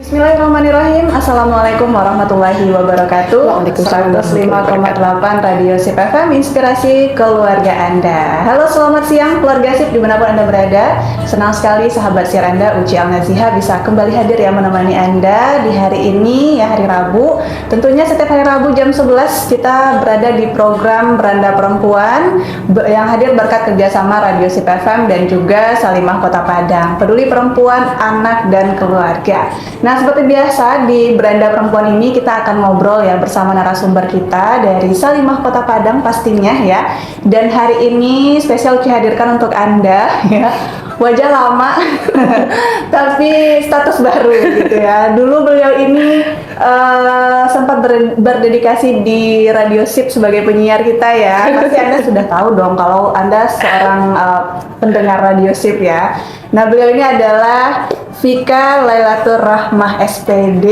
Bismillahirrahmanirrahim. Assalamualaikum warahmatullahi wabarakatuh. Waalaikumsalam 105,8 Radio SIP FM, inspirasi keluarga Anda. Halo, selamat siang keluarga SIP dimanapun Anda berada. Senang sekali sahabat siar Anda, Uci Al-Naziha, bisa kembali hadir ya menemani Anda di hari ini, ya hari Rabu. Tentunya setiap hari Rabu jam 11 kita berada di program Beranda Perempuan yang hadir berkat kerjasama Radio SIP FM dan juga Salimah Kota Padang. Peduli perempuan, anak, dan keluarga. Nah, seperti biasa di Beranda Perempuan ini kita akan ngobrol ya bersama narasumber kita dari Salimah Kota Padang pastinya ya. Dan hari ini spesial dihadirkan untuk Anda ya. Wajah lama tapi status baru gitu ya. Dulu beliau ini sempat berdedikasi di Radio SIP sebagai penyiar kita ya. Pasti Anda sudah tahu dong kalau Anda seorang pendengar Radio SIP ya. Nah, beliau ini adalah Vika Lailatul Rahmah SPD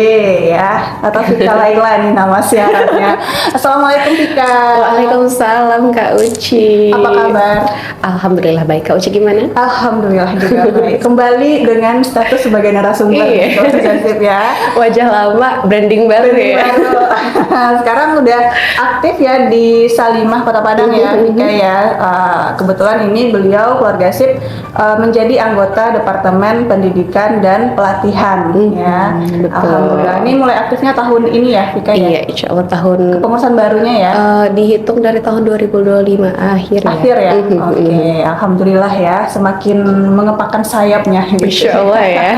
ya, atau Vika Laila nih nama siarannya. Assalamualaikum Vika. Waalaikumsalam Kak Uci. Apa kabar? Alhamdulillah baik. Kak Uci gimana? Alhamdulillah juga baik. Kembali dengan status sebagai narasumber Iya. Sip ya. Wajah lama, branding baru ya. Sekarang udah aktif ya di Salimah Kota Padang ya, Vika ya. Kebetulan ini beliau keluarga SIP menjadi anggota Departemen Pendidikan dan Pelatihan ya. Betul. Alhamdulillah. Ini mulai aktifnya tahun ini ya, Vika ya. Iya, insya Allah tahun Kepengurusan barunya ya. dihitung dari tahun 2025 akhir ya. Akhir ya. Oke, alhamdulillah ya, semakin mengepakkan sayapnya gitu. Insya Allah ya.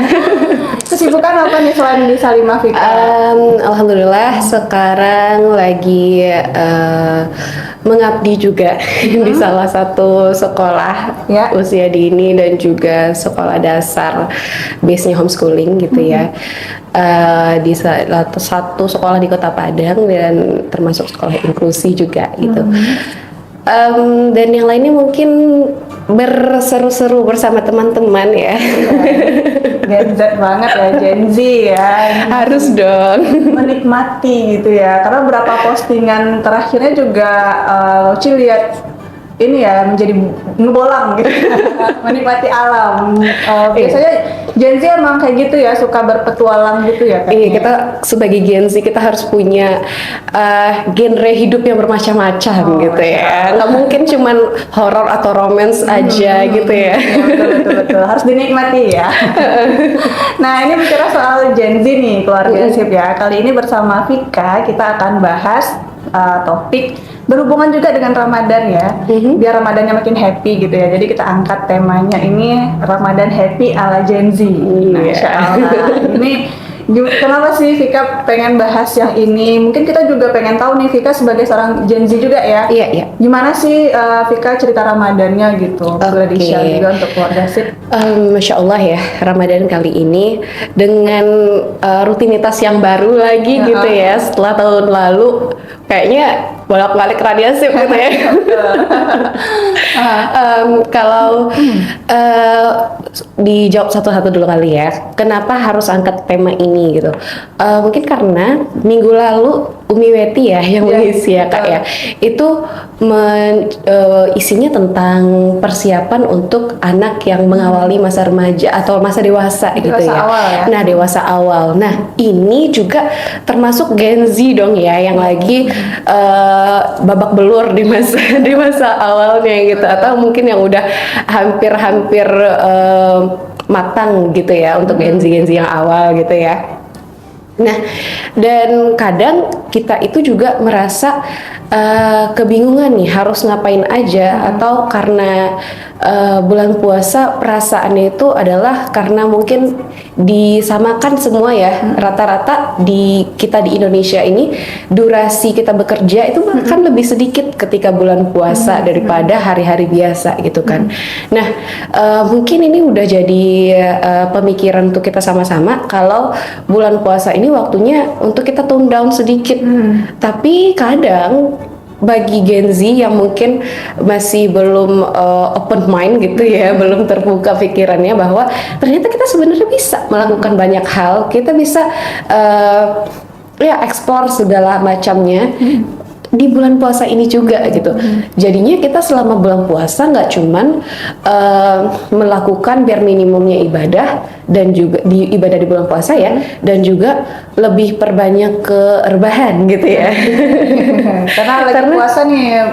Kesibukan apa nih selain di Salimah, Vika? Alhamdulillah sekarang lagi mengabdi juga di salah satu sekolah Ya. usia dini dan juga sekolah dasar base-nya homeschooling gitu ya. Di satu sekolah di Kota Padang dan termasuk sekolah inklusi juga gitu. Dan yang lainnya mungkin berseru-seru bersama teman-teman ya. Gen Z banget ya, Gen Z ya. Harus dong. Menikmati gitu ya, karena beberapa postingan terakhirnya juga Uci lihat ini ya menjadi ngebolang gitu. Menikmati alam. Biasanya Gen Z emang kayak gitu ya, suka berpetualang gitu ya kayaknya. Iya, kita sebagai Gen Z kita harus punya genre hidup yang bermacam-macam gitu ya. Nggak mungkin cuman horor atau romance aja gitu ya. Betul. Harus dinikmati ya. Nah, ini bicara soal Gen Z nih, keluarga SIP ya. Kali ini bersama Vika kita akan bahas topik berhubungan juga dengan Ramadan ya. Biar Ramadannya makin happy gitu ya. Jadi kita angkat temanya ini Ramadan happy ala Gen Z. Nah, Insya Allah. Ini kenapa sih Vika pengen bahas yang ini? Mungkin kita juga pengen tahu nih, Vika sebagai seorang Gen Z juga ya. Iya. Gimana sih Vika cerita Ramadannya gitu? Boleh di-share juga untuk keluarga SIP. Masya Allah ya, Ramadan kali ini dengan rutinitas yang baru lagi gitu ya. Setelah tahun lalu kayaknya bolak-balik radiasi gitu ya. Kalau dijawab satu-satu dulu kali ya, kenapa harus angkat tema ini gitu? Mungkin karena minggu lalu Umi Weti ya yang mengisi ya Kak ya, itu isinya tentang persiapan untuk anak yang mengawali masa remaja atau masa dewasa gitu Dewasa ya. awal ya. Nah, dewasa awal. Nah, ini juga termasuk Gen Z dong ya yang lagi babak belur di masa awalnya gitu, atau mungkin yang udah hampir matang gitu ya untuk Gen Z yang awal gitu ya. Nah, dan kadang kita itu juga merasa kebingungan nih harus ngapain aja, atau karena bulan puasa perasaannya itu adalah karena mungkin disamakan semua ya, rata-rata kita di Indonesia ini durasi kita bekerja itu bahkan lebih sedikit ketika bulan puasa daripada hari-hari biasa gitu kan. Nah, mungkin ini udah jadi pemikiran untuk kita sama-sama kalau bulan puasa ini waktunya untuk kita tone down sedikit. Tapi kadang bagi Gen Z yang mungkin masih belum open mind gitu ya, belum terbuka pikirannya bahwa ternyata kita sebenarnya bisa melakukan banyak hal, kita bisa ya explore segala macamnya. di bulan puasa ini juga gitu. Jadinya kita selama bulan puasa nggak cuman melakukan bare minimumnya ibadah dan juga di ibadah di bulan puasa ya, dan juga lebih perbanyak ke rebahan gitu ya. Karena puasa nih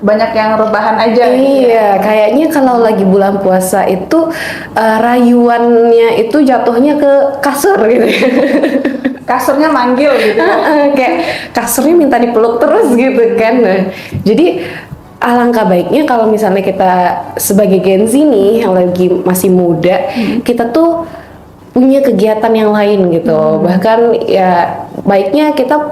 banyak yang rebahan aja. Iya, kayaknya kalau lagi bulan puasa itu rayuannya itu jatuhnya ke kasur gitu ya. Kasurnya manggil gitu. Kayak kasurnya minta dipeluk terus gitu kan. Nah, jadi alangkah baiknya kalau misalnya kita sebagai Gen Z nih yang lagi masih muda, kita tuh punya kegiatan yang lain gitu. Bahkan ya baiknya kita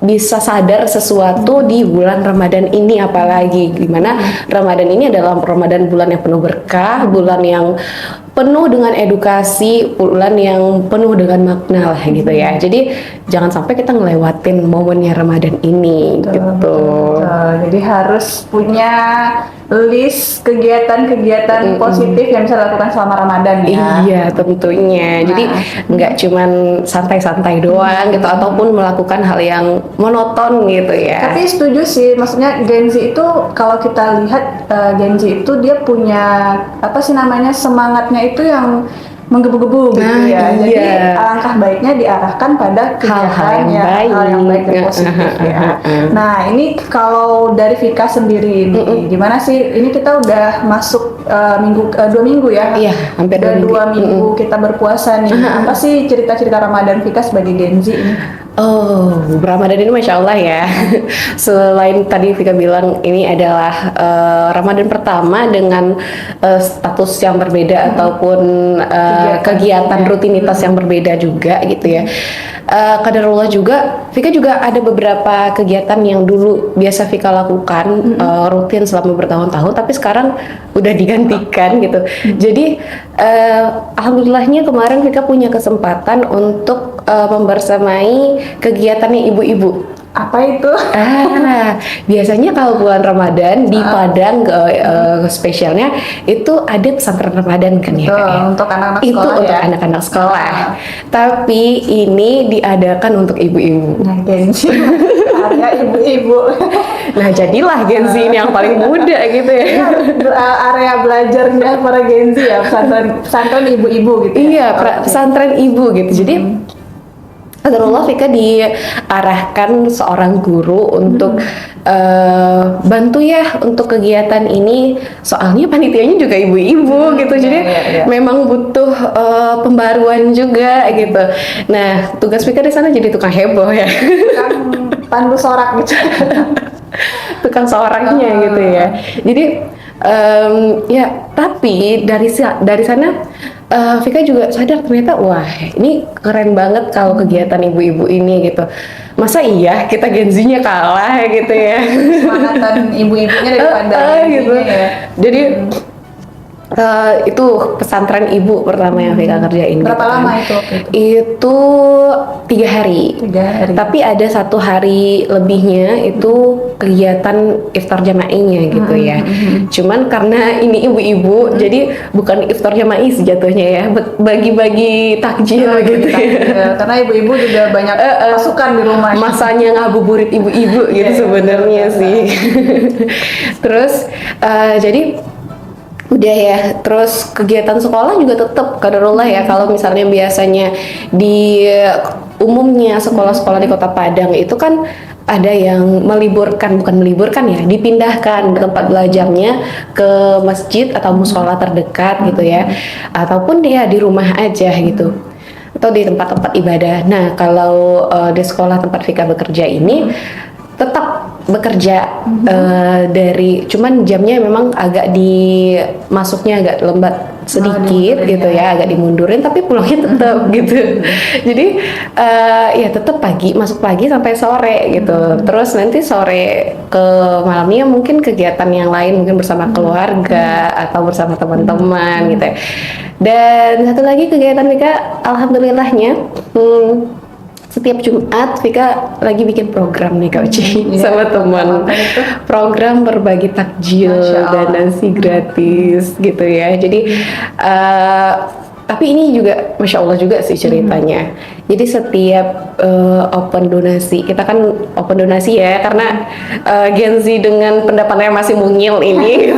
bisa sadar sesuatu di bulan Ramadan ini, apalagi dimana Ramadan ini adalah Ramadan bulan yang penuh berkah, bulan yang penuh dengan edukasi, bulan yang penuh dengan makna lah gitu ya. Jadi jangan sampai kita ngelewatin momennya Ramadan ini gitu. Betul. Jadi harus punya list kegiatan-kegiatan positif yang bisa dilakukan selama Ramadan ya. Iya, tentunya. Jadi nggak cuman santai-santai doang gitu, ataupun melakukan hal yang monoton gitu ya. Tapi setuju sih, maksudnya Gen Z itu kalau kita lihat Gen Z itu dia punya apa sih namanya, semangatnya itu yang menggebu-gebu gitu ya. Jadi alangkah baiknya diarahkan pada kegiatan hal yang baik dan positif ya. Nah ini kalau dari Vika sendiri ini gimana sih? Ini kita udah masuk 2 minggu ya? Iya, hampir 2 minggu kita berpuasa nih. Apa sih cerita-cerita Ramadan Vika sebagai Gen Z ini? Oh, Ramadan ini Masya Allah ya. Selain tadi Vika bilang ini adalah Ramadan pertama dengan status yang berbeda ataupun kegiatan rutinitas yang berbeda juga gitu ya. Qadarullah juga, Vika juga ada beberapa kegiatan yang dulu biasa Vika lakukan rutin selama bertahun-tahun, tapi sekarang udah digantikan gitu. Jadi alhamdulillahnya kemarin Vika punya kesempatan untuk membersamai kegiatannya ibu-ibu. Apa itu? Biasanya kalau bulan Ramadan di Padang spesialnya itu ada pesantren Ramadan kan ya, Kak, ya? Untuk anak-anak itu sekolah untuk ya? anak-anak sekolah. Tapi ini diadakan untuk ibu-ibu. Nah, Gen Z area ibu-ibu. Nah, jadilah Gen Z ini yang paling muda gitu ya. Area belajarnya para Gen Z ya, pesantren ibu-ibu gitu. Iya, pesantren ibu gitu. Jadi Qadarullah Vika diarahkan seorang guru untuk bantu ya untuk kegiatan ini, soalnya panitianya juga ibu-ibu gitu, jadi memang butuh pembaruan juga gitu. Nah, tugas Vika di sana jadi tukang heboh ya. Tukang pandu sorak gitu. Tukang soraknya gitu ya. Jadi ya, tapi dari sana Vika juga sadar ternyata wah ini keren banget kalau kegiatan ibu-ibu ini gitu. Masa iya kita Gen Z-nya kalah gitu ya. Semangatan ibu-ibunya daripada gitu ya. Jadi itu pesantren ibu pertama yang Vika kerjain. Berapa gitu lama kan. itu? Itu 3 hari. 3 hari. Tapi ada 1 hari lebihnya itu kegiatan iftar jama'inya gitu ya. Cuman karena ini ibu-ibu, jadi bukan iftar jama'i sih jatuhnya ya, bagi-bagi takjil gitu ya. Karena ibu-ibu juga banyak pasukan di rumah. Masanya ngabuburit ibu-ibu gitu sebenarnya sih. Terus jadi udah ya, terus kegiatan sekolah juga tetap qadarullah ya. Kalau misalnya biasanya di umumnya sekolah-sekolah di Kota Padang itu kan ada yang bukan meliburkan ya, dipindahkan tempat belajarnya ke masjid atau musola terdekat gitu ya, ataupun dia di rumah aja gitu, atau di tempat-tempat ibadah. Nah, kalau di sekolah tempat Vika bekerja ini tetap bekerja dari, cuman jamnya memang agak masuknya agak lembat sedikit gitu ya, agak dimundurin, tapi pulangnya tetap gitu. Jadi ya tetap masuk pagi sampai sore gitu. Terus nanti sore ke malamnya mungkin kegiatan yang lain, mungkin bersama keluarga atau bersama teman-teman gitu ya. Dan satu lagi kegiatan Vika, alhamdulillahnya setiap Jumat Vika lagi bikin program nih Kak Uci sama teman. Program berbagi takjil dan nasi gratis gitu ya. Jadi tapi ini juga Masya Allah juga sih ceritanya. Jadi setiap open donasi, kita kan open donasi ya, karena Gen Z dengan pendapatnya masih mungil ini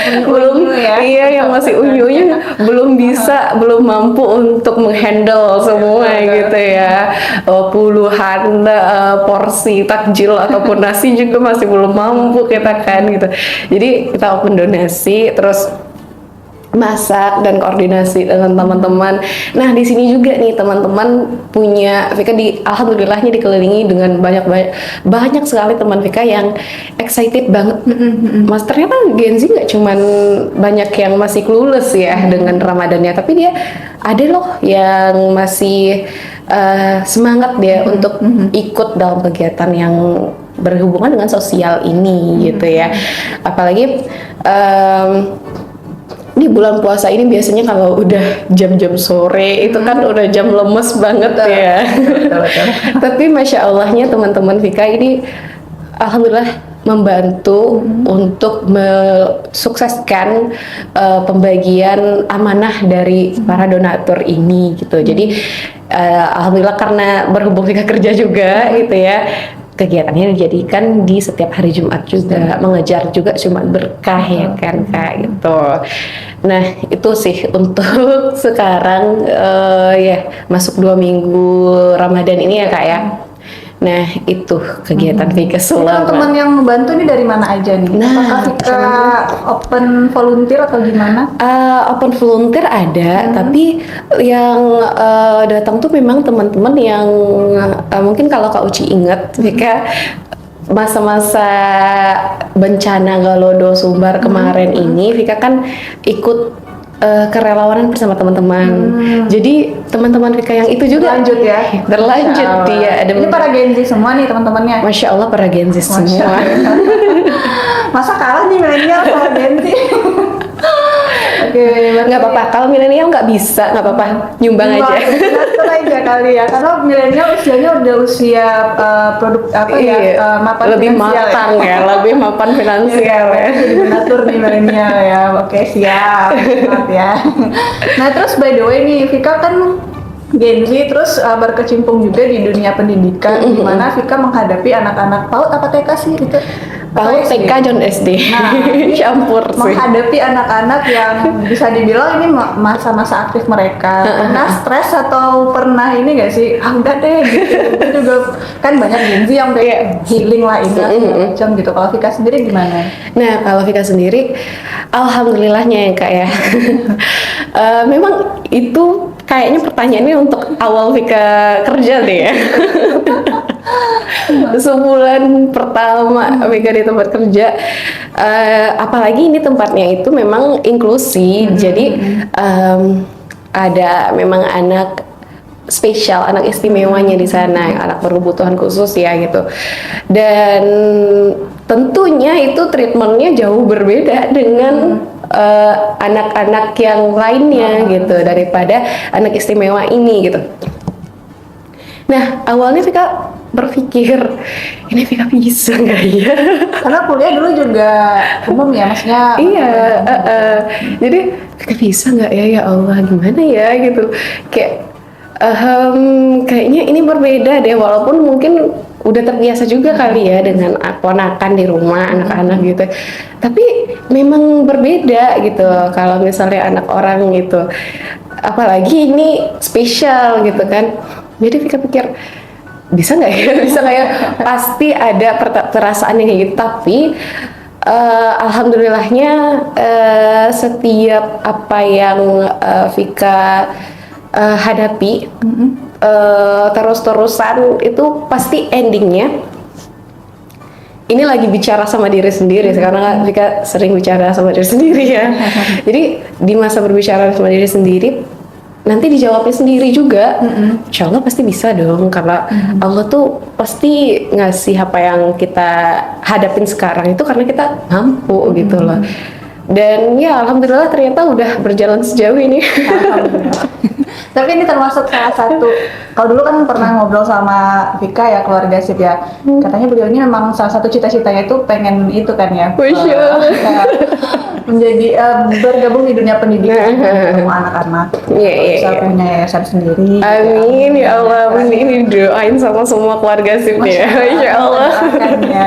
belum ya. iya yang masih unyu-unyu belum mampu untuk menghandle semua gitu ya. Puluhan porsi takjil ataupun nasi juga masih belum mampu kita kan gitu. Jadi kita open donasi, terus masak dan koordinasi dengan teman-teman. Nah, di sini juga nih teman-teman punya Vika alhamdulillahnya dikelilingi dengan banyak sekali teman Vika yang excited banget. Mas, ternyata Gen Z nggak cuman banyak yang masih clueless ya dengan Ramadannya, tapi dia ada loh yang masih semangat dia untuk ikut dalam kegiatan yang berhubungan dengan sosial ini gitu ya. Apalagi di bulan puasa ini biasanya kalau udah jam-jam sore itu kan udah jam lemes banget ya. Betul. Tapi Masya Allahnya teman-teman Vika ini alhamdulillah membantu untuk mensukseskan pembagian amanah dari para donatur ini gitu. Jadi alhamdulillah karena berhubung Vika kerja juga gitu ya, kegiatannya dijadikan di setiap hari Jumat juga, mengejar juga Jumat berkah ya kan Kak gitu. Nah itu sih untuk sekarang ya masuk 2 minggu Ramadan ini ya Kak ya. Nah itu kegiatan Vika selama. Teman-teman yang membantu ini dari mana aja nih? Nah, apakah Vika open volunteer atau gimana? Open volunteer ada, tapi yang datang tuh memang teman-teman yang mungkin kalau Kak Uci ingat, Vika masa-masa bencana Galodo Sumbar kemarin ini, Vika kan ikut kerelawanan bersama teman-teman. Jadi teman-teman Vika yang itu juga berlanjut dia. Ini para Gen Z semua nih teman-temannya. Masya Allah para Gen Z semua. Masa kalah nih milenial sama Gen Z? Oke, nggak apa-apa. Kalau milenial nggak bisa, nggak apa-apa. Nyumbang aja. Nyumbang aja kali ya. Karena milenial usianya udah usia mapan lebih finansial matang ya, lebih mapan finansial ya. Jadi mengatur nih milenial ya. Oke, siap ya. Nah terus by the way nih, Vika kan Gen Z terus berkecimpung juga di dunia pendidikan, di mana Vika menghadapi anak-anak PAUD apa TK sih itu? PAUD, TK, dan SD. Nah, campur sih. Menghadapi anak-anak yang bisa dibilang ini masa-masa aktif mereka. Pernah stres atau pernah ini gak sih? Udah deh gitu. Itu juga kan banyak Gen Z yang kayak healing lah ini macam gitu. Kalau Vika sendiri gimana? Nah, kalau Vika sendiri, alhamdulillahnya ya Kak ya. Memang itu kayaknya pertanyaannya untuk awal Vika kerja deh ya. Sebulan pertama Vika di tempat kerja, apalagi ini tempatnya itu memang inklusi, jadi ada memang anak spesial, anak istimewanya di sana, anak berkebutuhan khusus ya gitu. Dan tentunya itu treatmentnya jauh berbeda dengan anak-anak yang lainnya gitu, daripada anak istimewa ini gitu. Nah awalnya Vika berpikir ini Vika bisa nggak ya? Karena kuliah dulu juga umum ya, maksudnya. Iya, jadi Vika bisa nggak ya Allah gimana ya gitu. Kayak kayaknya ini berbeda deh, walaupun mungkin udah terbiasa juga kali ya dengan ponakan di rumah anak-anak gitu, tapi memang berbeda gitu kalau misalnya anak orang gitu, apalagi ini spesial gitu kan. Jadi Vika pikir bisa nggak ya, bisa nggak ya, pasti ada perasaan yang kayak gitu, tapi alhamdulillahnya setiap apa yang Vika hadapi terus-terusan itu pasti endingnya ini lagi bicara sama diri sendiri, karena Vika sering bicara sama diri sendiri ya. Jadi di masa berbicara sama diri sendiri nanti dijawabnya sendiri juga. Insya Allah pasti bisa dong, karena Allah tuh pasti ngasih apa yang kita hadapin sekarang itu karena kita mampu gitu loh. Dan ya alhamdulillah ternyata udah berjalan sejauh ini. Alhamdulillah. Tapi ini termasuk salah satu, kalau dulu kan pernah ngobrol sama Vika ya, keluarga sip ya, katanya beliau ini memang salah satu cita-citanya itu pengen itu kan ya, Masya Allah. kayak menjadi bergabung di dunia pendidikan semua anak-anak, bisa punya yayasan sendiri. Amin ya Allah, ini doain sama semua keluarga sip ya. Masya Allah.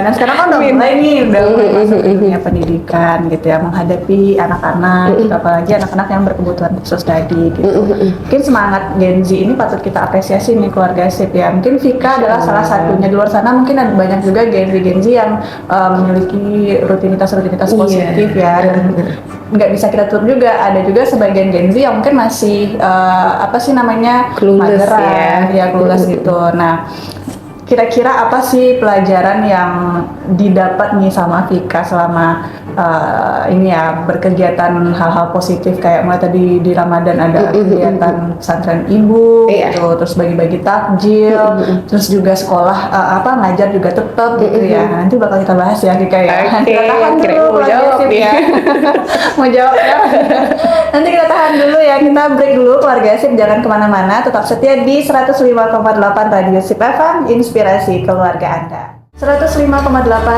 Nah sekarang kan udah mulai nih, udah mulai masuk ke dunia pendidikan gitu ya, menghadapi anak-anak, gitu, apalagi anak-anak yang berkebutuhan khusus tadi gitu. Mungkin semangat Gen Z ini patut kita apresiasi nih keluarga sip ya. Mungkin Vika adalah salah satunya. Di luar sana mungkin ada banyak juga Gen Z yang memiliki rutinitas positif ya, dan nggak bisa kita tutup juga, ada juga sebagian Gen Z yang mungkin masih Clueless mageran, clueless gitu. Nah, kira-kira apa sih pelajaran yang didapat nih sama Vika selama ini ya berkegiatan hal-hal positif, kayak mulai tadi di Ramadan ada kegiatan pesantren ibu gitu, terus bagi-bagi takjil, terus juga sekolah ngajar juga tetap gitu ya. Nanti bakal kita bahas ya Vika ya. Kita tahan dulu keluarga sip ya. Mau jawab ya? Nanti kita tahan dulu ya, kita break dulu keluarga sip, jangan kemana-mana, tetap setia di 105,8 Radio Sip FM, inspirasi keluarga Anda. 105,8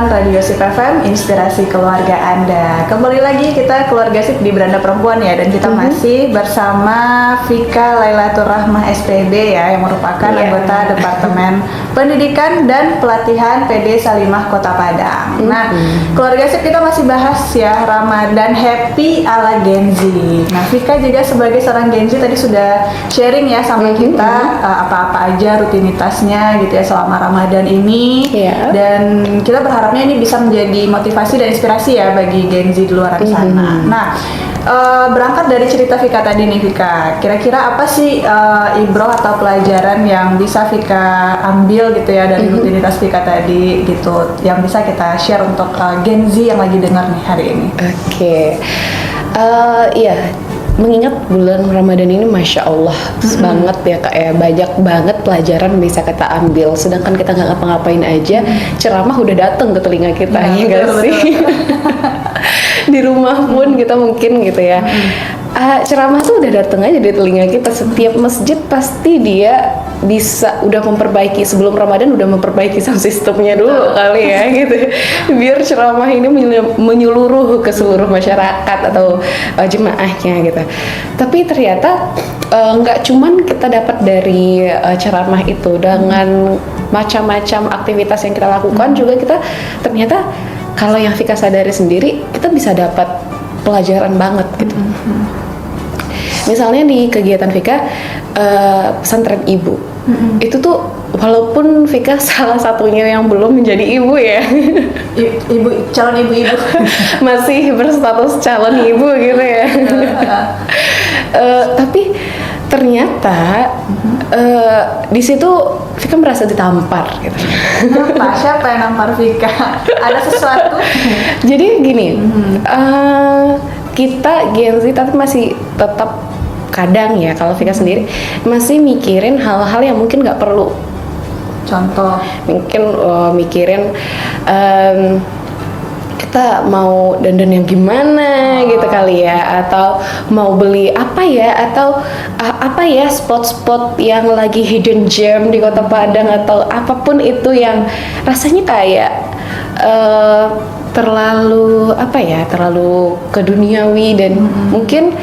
Radio Sip FM, inspirasi keluarga Anda. Kembali lagi kita keluarga Sip di Beranda Perempuan ya, dan kita masih bersama Vika Lailatul Rahmah SPB ya, yang merupakan anggota Departemen Pendidikan dan Pelatihan PD Salimah Kota Padang. Nah, keluarga Sip kita masih bahas ya Ramadan happy ala Gen Z. Nah, Vika juga sebagai seorang Gen Z tadi sudah sharing ya sama kita apa-apa aja rutinitasnya gitu ya selama Ramadan ini. Dan kita berharapnya ini bisa menjadi motivasi dan inspirasi ya bagi Gen Z di luar sana. Nah, berangkat dari cerita Vika tadi nih Vika, kira-kira apa sih ibroh atau pelajaran yang bisa Vika ambil gitu ya dari rutinitas Vika tadi gitu, yang bisa kita share untuk Gen Z yang lagi dengar nih hari ini? Mengingat bulan Ramadan ini Masya Allah banget ya Kak ya, banyak banget pelajaran bisa kita ambil, sedangkan kita nggak ngapa-ngapain aja ceramah udah dateng ke telinga kita, ya nggak sih? Di rumah pun kita mungkin gitu ya, ceramah tuh udah dateng aja di telinga kita. Setiap masjid pasti dia bisa udah memperbaiki, sebelum Ramadan udah memperbaiki sound sistemnya dulu kali ya gitu, biar ceramah ini menyeluruh ke seluruh masyarakat atau jemaahnya gitu. Tapi ternyata nggak cuman kita dapat dari ceramah itu, dengan macam-macam aktivitas yang kita lakukan juga kita ternyata, kalau yang Vika sadari sendiri, kita bisa dapat pelajaran banget gitu. Misalnya di kegiatan Vika pesantren ibu, itu tuh walaupun Vika salah satunya yang belum menjadi ibu ya, calon ibu-ibu masih berstatus calon ibu gitu ya. Tapi ternyata di situ Vika merasa ditampar gitu. Kenapa? Siapa yang nampar Vika? Ada sesuatu? Jadi gini, kita Gen Z tapi masih tetap kadang ya, kalau Vika sendiri masih mikirin hal-hal yang mungkin nggak perlu. Contoh? Mungkin mikirin kita mau dandan yang gimana gitu kali ya, atau mau beli apa ya, atau apa ya spot-spot yang lagi hidden gem di Kota Padang, atau apapun itu yang rasanya kayak terlalu keduniawi dan mungkin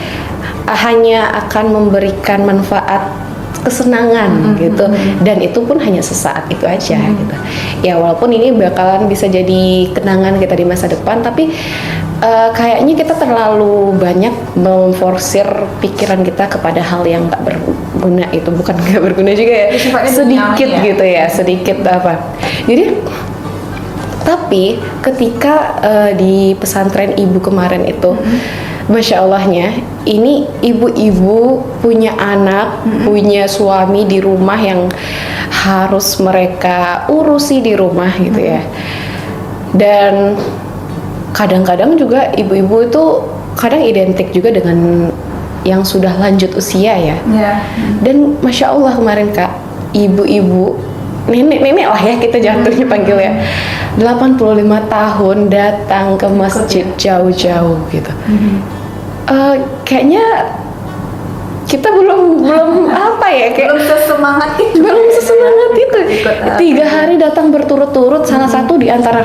hanya akan memberikan manfaat kesenangan gitu, dan itu pun hanya sesaat itu aja gitu ya. Walaupun ini bakalan bisa jadi kenangan kita di masa depan, tapi kayaknya kita terlalu banyak memforsir pikiran kita kepada hal yang nggak berguna. Itu bukan nggak berguna juga ya, sedikit gitu ya, sedikit apa. Jadi tapi ketika di pesantren ibu kemarin itu, Masya Allahnya, ini ibu-ibu punya anak, punya suami di rumah yang harus mereka urusi di rumah gitu ya. Dan kadang-kadang juga ibu-ibu itu kadang identik juga dengan yang sudah lanjut usia ya. Dan Masya Allah kemarin Kak, ibu-ibu, nenek-nenek lah ya kita jatuhnya panggil ya, 85 tahun datang ke masjid jauh-jauh gitu. Kayaknya kita belum apa ya, kayak belum sesemangat itu. Ikut, 3 hari datang berturut-turut, salah satu di antara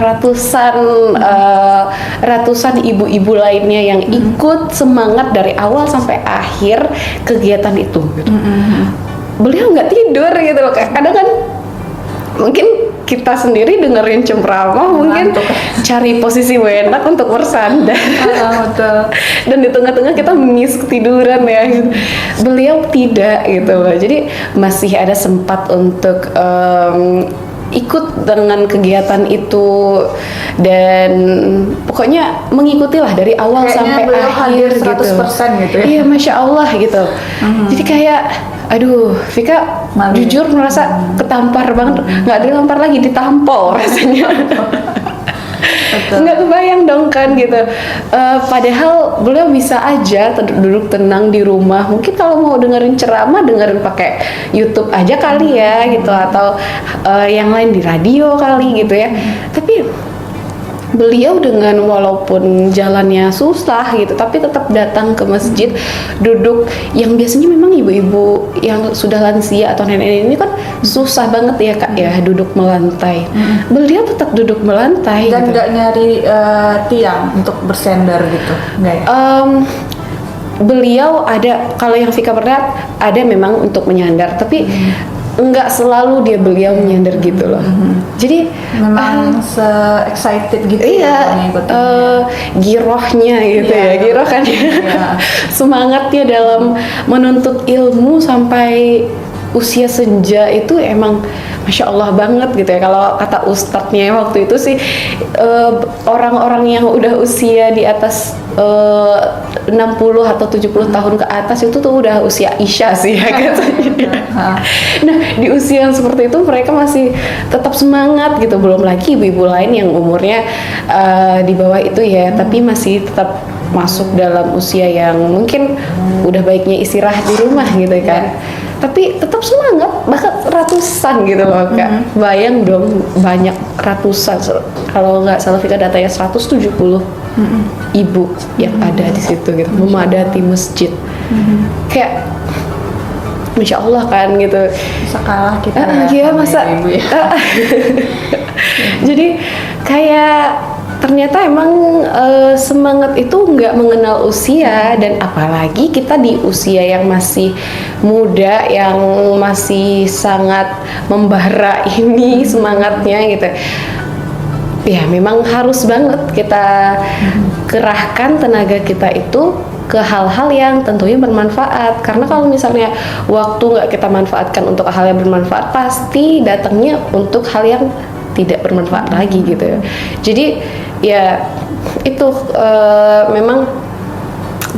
ratusan ibu-ibu lainnya yang ikut semangat dari awal sampai akhir kegiatan itu gitu. Beliau nggak tidur gitu loh. Kadang kan mungkin kita sendiri dengerin ceramah mungkin cari posisi enak untuk bersandar. Betul. Dan di tengah-tengah kita miss ketiduran ya gitu. Beliau tidak gitu loh. Jadi masih ada sempat untuk ikut dengan kegiatan itu, dan pokoknya mengikutilah dari awal sampai beliau akhir hadir 100% gitu ya. Iya, Masya Allah gitu. Jadi kayak aduh, Vika jujur merasa ketampar banget, nggak dilempar lagi, ditampol rasanya. Nggak kebayang dong kan gitu. Padahal beliau bisa aja duduk tenang di rumah. Mungkin kalau mau dengerin ceramah, dengerin pakai YouTube aja kali ya gitu, atau yang lain di radio kali gitu ya. Tapi beliau dengan walaupun jalannya susah gitu, tapi tetap datang ke masjid, duduk, yang biasanya memang ibu-ibu yang sudah lansia atau nenek-nenek ini kan susah banget ya Kak ya, duduk melantai. Beliau tetap duduk melantai Dan gitu. nggak nyari tiang untuk bersender gitu, nggak ya? Beliau ada, kalau yang Vika pernah ada memang untuk menyandar, tapi nggak selalu beliau menyandar gitu loh. Jadi Memang se-excited gitu iya, girohnya gitu ya, giroh kan ya. Semangatnya dalam menuntut ilmu sampai usia senja itu emang Masya Allah banget gitu ya. Kalau kata ustadznya waktu itu sih, orang-orang yang udah usia di atas 60 atau 70 tahun ke atas itu tuh udah usia Isya sih ya katanya. Nah, di usia yang seperti itu mereka masih tetap semangat gitu. Belum lagi ibu-ibu lain yang umurnya di bawah itu ya, tapi masih tetap masuk dalam usia yang mungkin udah baiknya istirahat di rumah gitu kan. Tapi tetap semangat, bahkan ratusan gitu loh Kak. Bayang dong, banyak ratusan, kalau nggak salah Vika datanya 170 ibu yang ada di situ gitu, memadati masjid. Kayak Masya Allah kan gitu. Sekalah kita Iya, masa ibu ya. Jadi kayak ternyata emang semangat itu nggak mengenal usia, dan apalagi kita di usia yang masih muda, yang masih sangat membara ini semangatnya gitu. Ya memang harus banget kita kerahkan tenaga kita itu ke hal-hal yang tentunya bermanfaat, karena kalau misalnya waktu nggak kita manfaatkan untuk hal yang bermanfaat, pasti datangnya untuk hal yang tidak bermanfaat lagi gitu ya. Jadi ya itu memang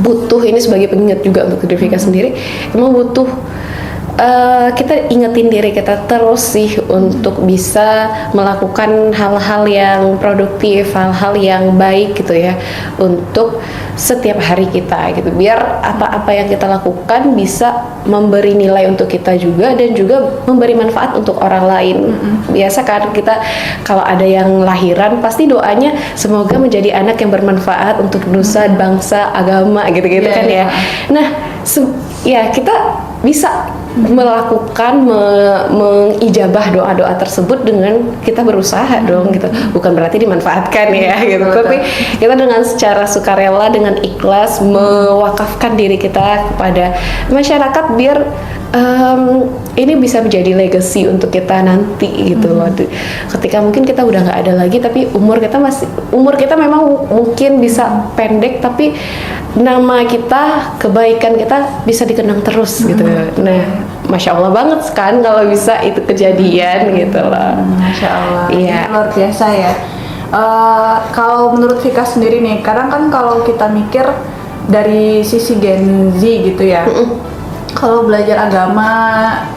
butuh, ini sebagai pengingat juga untuk diri Vika sendiri, memang butuh kita ingetin diri kita terus sih untuk bisa melakukan hal-hal yang produktif, hal-hal yang baik gitu ya, untuk setiap hari kita gitu, biar apa-apa yang kita lakukan bisa memberi nilai untuk kita juga, dan juga memberi manfaat untuk orang lain. Biasa kan kita kalau ada yang lahiran pasti doanya semoga menjadi anak yang bermanfaat untuk nusa, bangsa, agama gitu-gitu kan ya. Nah ya kita bisa melakukan mengijabah doa-doa tersebut dengan kita berusaha dong gitu, bukan berarti dimanfaatkan ya gitu, tapi kita dengan secara sukarela, dengan ikhlas mewakafkan diri kita kepada masyarakat, biar ini bisa menjadi legacy untuk kita nanti gitu loh. Ketika mungkin kita udah nggak ada lagi, tapi umur kita memang mungkin bisa pendek, tapi nama kita, kebaikan kita bisa dikenang terus gitu. Nah, Masya Allah banget kan kalau bisa itu kejadian gitu loh. Masya Allah, Iya. luar biasa ya. Kalau menurut Vika sendiri nih, kadang kan kalau kita mikir dari sisi Gen Z gitu ya, kalau belajar agama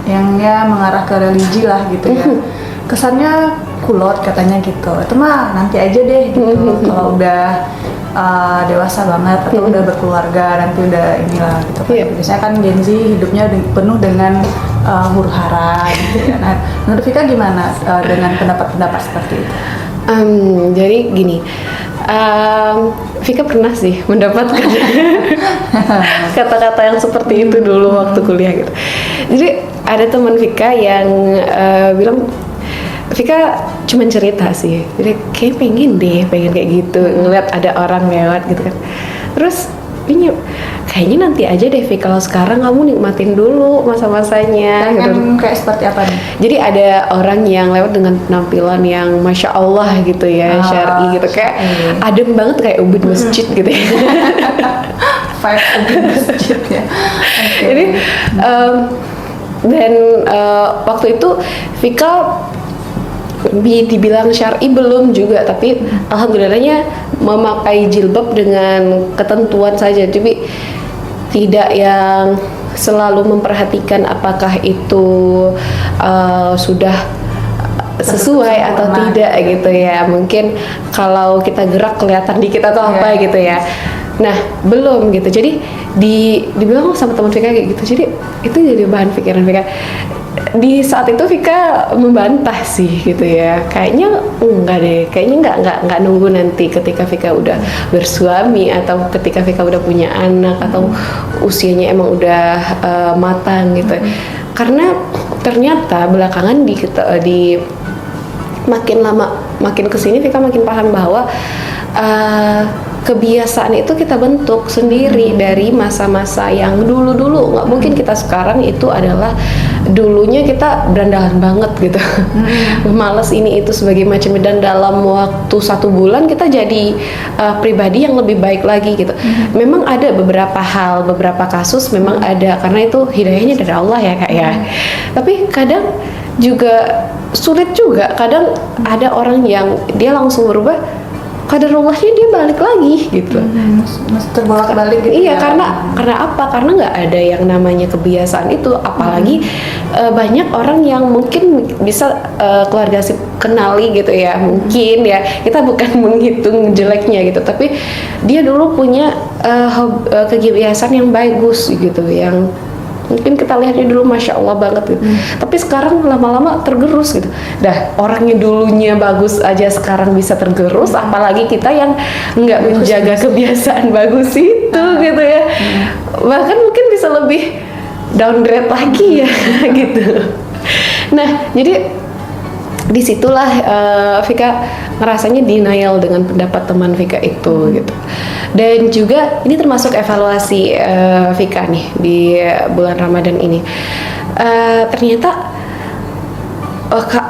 yang ya mengarah ke religi lah gitu ya, kesannya kulot katanya gitu. Itu mah nanti aja deh gitu. Kalau udah dewasa banget atau udah berkeluarga, nanti udah inilah gitu kan. Biasanya kan Gen Z hidupnya penuh dengan huru hara gitu ya. Nah, menurut Vika gimana dengan pendapat-pendapat seperti itu? Jadi gini, Vika pernah sih mendapatkan kata-kata yang seperti itu dulu waktu kuliah gitu. Jadi ada teman Vika yang bilang, Vika cuman cerita sih, jadi kayak pengen kayak gitu, ngeliat ada orang lewat gitu kan. Terus ini kayaknya nanti aja deh Vi, kalau sekarang kamu nikmatin dulu masa-masanya gitu. Kayak seperti apa nih? Jadi ada orang yang lewat dengan penampilan yang Masya Allah gitu ya, syar'i gitu, kayak adem banget kayak ubin masjid gitu ya. Five ubin masjid ya. Jadi dan waktu itu Vika dibilang syar'i belum juga, tapi alhamdulillahnya memakai jilbab dengan ketentuan saja, jadi tidak yang selalu memperhatikan apakah itu sudah sesuai atau tidak gitu ya. Mungkin kalau kita gerak kelihatan dikit atau apa gitu ya. Nah, belum gitu. Jadi dibilang sama teman Vika kayak gitu. Jadi itu jadi bahan pikiran Vika. Di saat itu Vika membantah sih gitu ya. Kayaknya enggak deh. Kayaknya enggak nunggu nanti ketika Vika udah bersuami atau ketika Vika udah punya anak atau usianya emang udah matang gitu. Karena ternyata belakangan di makin lama makin kesini Vika makin paham bahwa kebiasaan itu kita bentuk sendiri dari masa-masa yang dulu-dulu. Nggak mungkin kita sekarang itu adalah dulunya kita berandalan banget gitu, males ini itu sebagai macam, dan dalam waktu 1 bulan kita jadi pribadi yang lebih baik lagi gitu. Memang ada beberapa hal, beberapa kasus memang ada, karena itu hidayahnya dari Allah ya Kak ya. Tapi kadang juga sulit juga, kadang ada orang yang dia langsung berubah, kaderullahnya dia balik lagi gitu. Terbolak-balik gitu. Iya, karena apa? Karena nggak ada yang namanya kebiasaan itu. Apalagi banyak orang yang mungkin bisa keluarga sip kenali gitu ya. Mungkin ya, kita bukan menghitung jeleknya gitu, tapi dia dulu punya kebiasaan yang bagus gitu, yang mungkin kita lihatnya dulu Masya Allah banget gitu. Tapi sekarang lama-lama tergerus gitu. Dah, orangnya dulunya bagus aja sekarang bisa tergerus, apalagi kita yang nggak menjaga kebiasaan bagus itu gitu ya. Bahkan mungkin bisa lebih downgrade lagi ya gitu. Nah, jadi disitulah Vika ngerasanya denial dengan pendapat teman Vika itu gitu. Dan juga ini termasuk evaluasi Vika nih di bulan Ramadan ini. Ternyata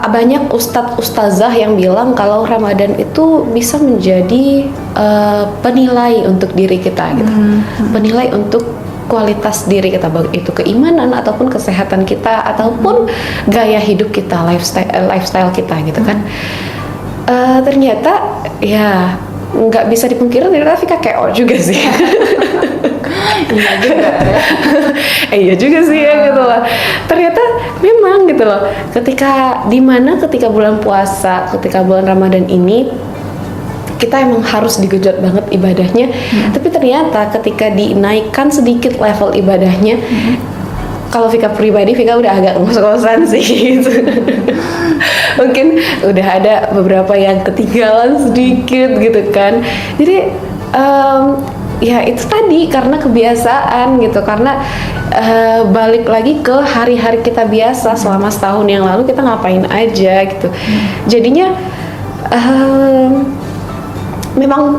banyak ustadz-ustazah yang bilang kalau Ramadan itu bisa menjadi penilai untuk diri kita gitu. Penilai untuk kualitas diri kita, baik itu keimanan ataupun kesehatan kita ataupun gaya hidup kita, lifestyle kita gitu kan. Ternyata ya nggak bisa dipungkiri, ternyata Vika KO juga sih. Iya juga ya. Iya juga sih ya gitu loh. Ternyata memang gitu loh. Ketika bulan puasa, ketika bulan Ramadan ini kita emang harus digenjot banget ibadahnya. Tapi ternyata ketika dinaikkan sedikit level ibadahnya, kalau Vika pribadi, Vika udah agak ngos-ngosan sih gitu. Mungkin udah ada beberapa yang ketinggalan sedikit gitu kan. Jadi ya itu tadi karena kebiasaan gitu, karena balik lagi ke hari-hari kita biasa selama setahun yang lalu kita ngapain aja gitu. Jadinya memang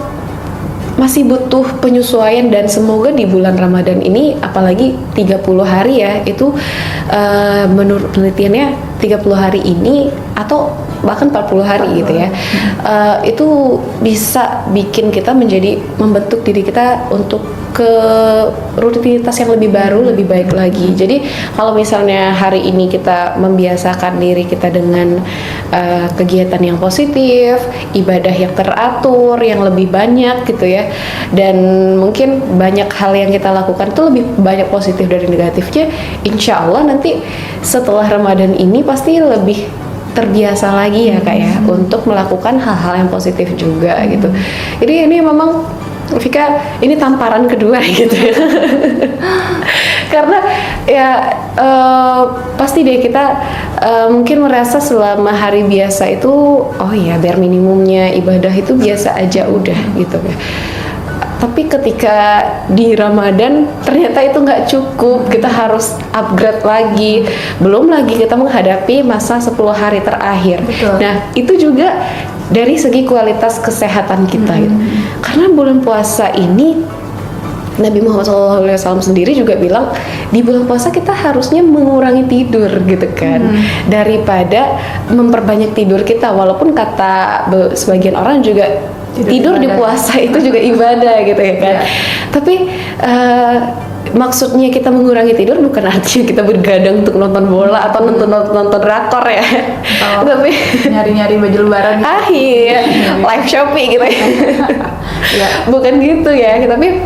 masih butuh penyesuaian, dan semoga di bulan Ramadan ini, apalagi 30 hari ya, itu menurut penelitiannya 30 hari ini atau bahkan 40 hari gitu ya, itu bisa bikin kita membentuk diri kita untuk ke rutinitas yang lebih baru, lebih baik lagi. Jadi kalau misalnya hari ini kita membiasakan diri kita dengan kegiatan yang positif, ibadah yang teratur, yang lebih banyak gitu ya, dan mungkin banyak hal yang kita lakukan itu lebih banyak positif dari negatifnya, insya Allah nanti setelah Ramadan ini pasti lebih terbiasa lagi ya Kak ya, untuk melakukan hal-hal yang positif juga gitu. Jadi ini memang Vika, ini tamparan kedua gitu ya. Karena ya pasti deh kita mungkin merasa selama hari biasa itu oh ya bare minimumnya ibadah itu biasa aja udah gitu ya. Tapi ketika di Ramadan ternyata itu nggak cukup, kita harus upgrade lagi. Belum lagi kita menghadapi masa 10 hari terakhir. Betul. Nah itu juga dari segi kualitas kesehatan kita gitu. Karena bulan puasa ini Nabi Muhammad SAW sendiri juga bilang di bulan puasa kita harusnya mengurangi tidur gitu kan, daripada memperbanyak tidur kita. Walaupun kata sebagian orang juga tidur di puasa itu juga ibadah gitu ya kan. Tapi maksudnya kita mengurangi tidur bukan artinya kita bergadang untuk nonton bola atau nonton drakor ya. Tapi nyari-nyari baju lebaran gitu. iya, live shopping gitu ya. Ya. Bukan gitu ya, tapi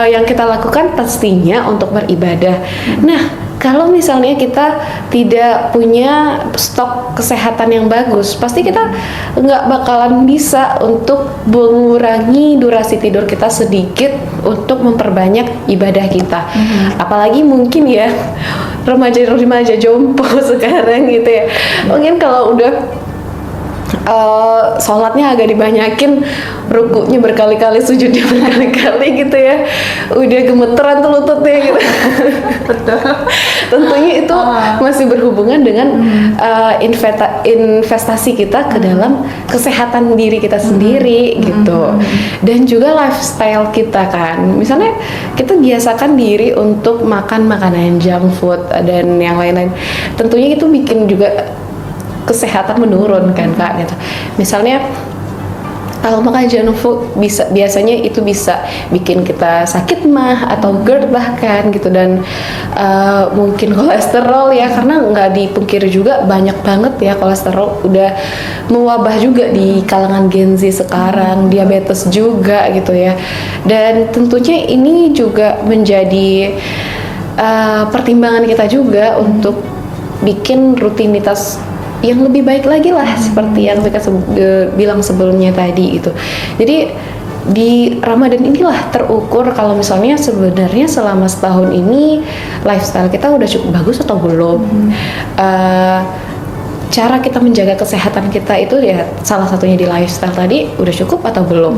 yang kita lakukan pastinya untuk beribadah. Nah, kalau misalnya kita tidak punya stok kesehatan yang bagus, pasti kita nggak bakalan bisa untuk mengurangi durasi tidur kita sedikit untuk memperbanyak ibadah kita. Apalagi mungkin ya remaja-remaja jompo sekarang gitu ya. Mungkin kalau udah sholatnya agak dibanyakin, rukuknya berkali-kali, sujudnya berkali-kali gitu ya, udah gemeteran tuh lututnya gitu. Betul. Tentunya itu masih berhubungan dengan investasi kita ke dalam kesehatan diri kita sendiri gitu, dan juga lifestyle kita kan. Misalnya kita biasakan diri untuk makan makanan junk food dan yang lain-lain, tentunya itu bikin juga kesehatan menurun kan Kak gitu. Misalnya kalau makan junk food biasanya itu bisa bikin kita sakit mah atau GERD bahkan gitu, dan mungkin kolesterol ya, karena nggak dipungkiri juga banyak banget ya kolesterol udah mewabah juga di kalangan Gen Z sekarang, diabetes juga gitu ya. Dan tentunya ini juga menjadi pertimbangan kita juga untuk bikin rutinitas yang lebih baik lagi lah, seperti yang mereka bilang sebelumnya tadi gitu. Jadi di Ramadan inilah terukur kalau misalnya sebenarnya selama setahun ini lifestyle kita udah cukup bagus atau belum. Cara kita menjaga kesehatan kita itu ya salah satunya di lifestyle tadi udah cukup atau belum.